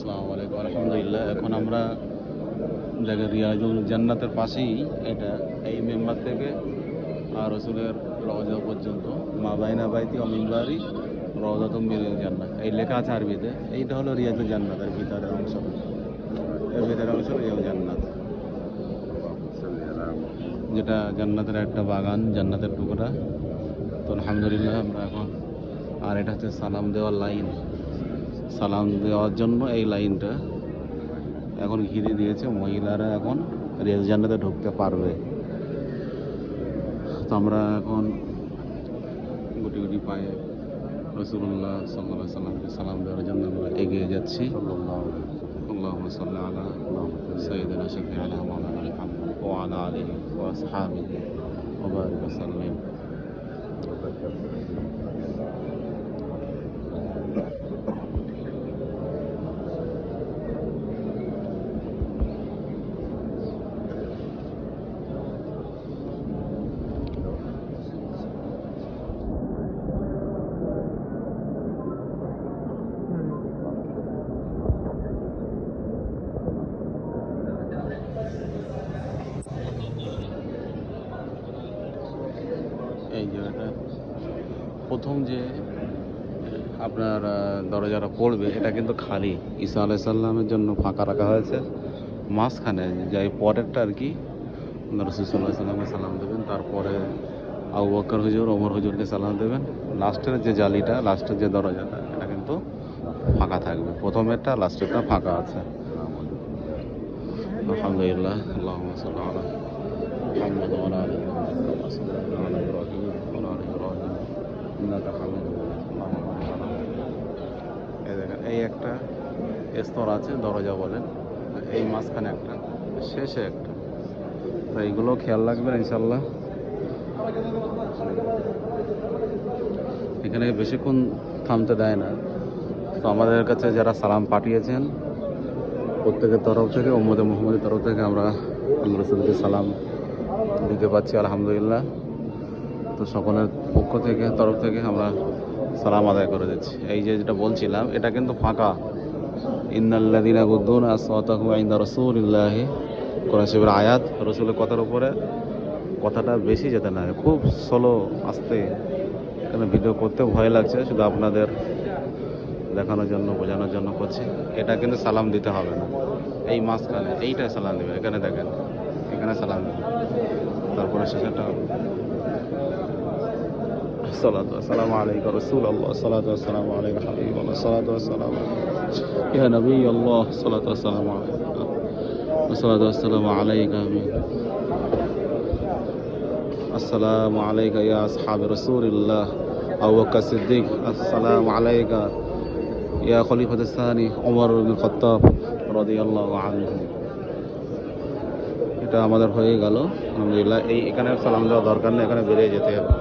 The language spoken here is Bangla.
আসসালামু আলাইকুম। আলহামদুলিল্লাহ, এখন আমরা জায়গা রিয়াজুল জান্নাতের পাশেই এটা, এই মেম্বার থেকে আর রসুলের রওজা পর্যন্ত মা বাইনা বাইতি ও মিম্বারি রওজাতুম মিনাল জান্নাহ, এই লেখা আছে আরবিতে। এইটা হলো রিয়াজুল জান্নাতের ভিতরের অংশ, এর ভিতরের অংশ রিয়াজুল জান্নাত, যেটা জান্নাতের একটা বাগান, জান্নাতের টুকরা। তো আলহামদুলিল্লাহ আমরা এখন, আর এটা হচ্ছে সালাম দেওয়ার লাইন। সালাম দেওয়ার জন্য এই লাইনটা এখন ঘিরে দিয়েছে, মহিলারা এখন রিয়াজ জান্নাতে ঢুকতে পারবে। তো আমরা এখন গুটি গুটি পায়ে রাসূলুল্লাহ সাল্লাল্লাহু আলাইহি সাল্লামকে সালাম দেওয়ার জন্য আমরা এগিয়ে যাচ্ছি। আল্লাহুম্মা সাল্লি আলা সাইয়্যিদিনা শাফি'িনা মাওলানা মুহাম্মদ ওয়া আলা আলিহি ওয়া আসহাবিহি ওয়া বারিক ওয়া সাল্লিম। এই জায়গাটা প্রথম যে আপনার দরজাটা পড়বে, এটা কিন্তু খালি, ঈসা আলাইহিস সালামের জন্য ফাঁকা রাখা হয়েছে। মাঝখানে যে পরেরটা আর কি, রাসূল সাল্লাল্লাহু আলাইহি সাল্লামকে সালাম দেবেন, তারপরে আবু বকর হুজুর, ওমর হুজুরকে সালাম দেবেন। লাস্টের যে জালিটা, লাস্টের যে দরজাটা, এটা কিন্তু ফাঁকা থাকবে। প্রথমেরটা লাস্টেরটা ফাঁকা আছে। আলহামদুলিল্লাহ, আল্লাহুম্মা সাল্লি আলা মুহাম্মদ ওয়া আলা আলি মুহাম্মদ কামা সাল্লাইতা আলা ইব্রাহিম ওয়া আলা আলি ইব্রাহিম ইন্নাকা হামিদুম মাজিদ। আল্লাহুম্মা বারিক আলা। এই দেখেন, এই একটা স্তর আছে, দরজা বলেন, এই মাঝখানে একটা, শেষে একটা। তো এইগুলো খেয়াল রাখবেন ইনশাল্লাহ। এখানে বেশিক্ষণ থামতে দেয় না। তো আমাদের কাছে যারা সালাম পাঠিয়েছেন, প্রত্যেকের তরফ থেকে, উম্মতে মুহাম্মদের তরফ থেকে আমরা আল্লাহ রাসূলকে সালাম দিতে পারছি আলহামদুলিল্লাহ। তো সকলের পক্ষ থেকে, তরফ থেকে আমরা সালাম আদায় করে দিচ্ছি। এই যে যেটা বলছিলাম, এটা কিন্তু ফাঁকা। ইন্নাল্লাযীনা ইয়াগুদ্দুনা আসওয়াতাহুম ইনদা রাসূলিল্লাহি, কোরআন শরীফের আয়াত। রসুলের কথার উপরে কথাটা বেশি যেতে না, খুব স্লো, আস্তে। এখানে ভিডিও করতে ভয় লাগছে, শুধু আপনাদের দেখানোর জন্য, বোঝানোর জন্য করছি। এটা কিন্তু সালাম দিতে হবে না, এই মাঝখানে এইটাই সালাম দেবে। এখানে দেখেন, এখানে সালাম দেবে, তারপরে শেষেরটা সালাতু ওয়াসসালামু আলাইকা রাসূলুল্লাহ, সালাতু ওয়াসসালামু আলাইকা হাবিবাল্লাহ, সালাতু ওয়াসসালামু ইয়া নবিয়াল্লাহ, সালাতু ওয়াসসালামু আলাইকা, সালাতু ওয়াসসালামু আলাইকা, আসসালামু আলাইকা ইয়া আসহাবি রাসূলিল্লাহ, আবু বকর সিদ্দিক, আসসালামু আলাইকা ইয়া খলিফাতুস সানি ওমর ইবনে খাত্তাব রাদিয়াল্লাহু আনহু। এটা আমাদের হয়ে গেল আলহামদুলিল্লাহ। এখানে সালাম দেওয়া দরকার নেই, এখানে বেরিয়ে যেতে হবে।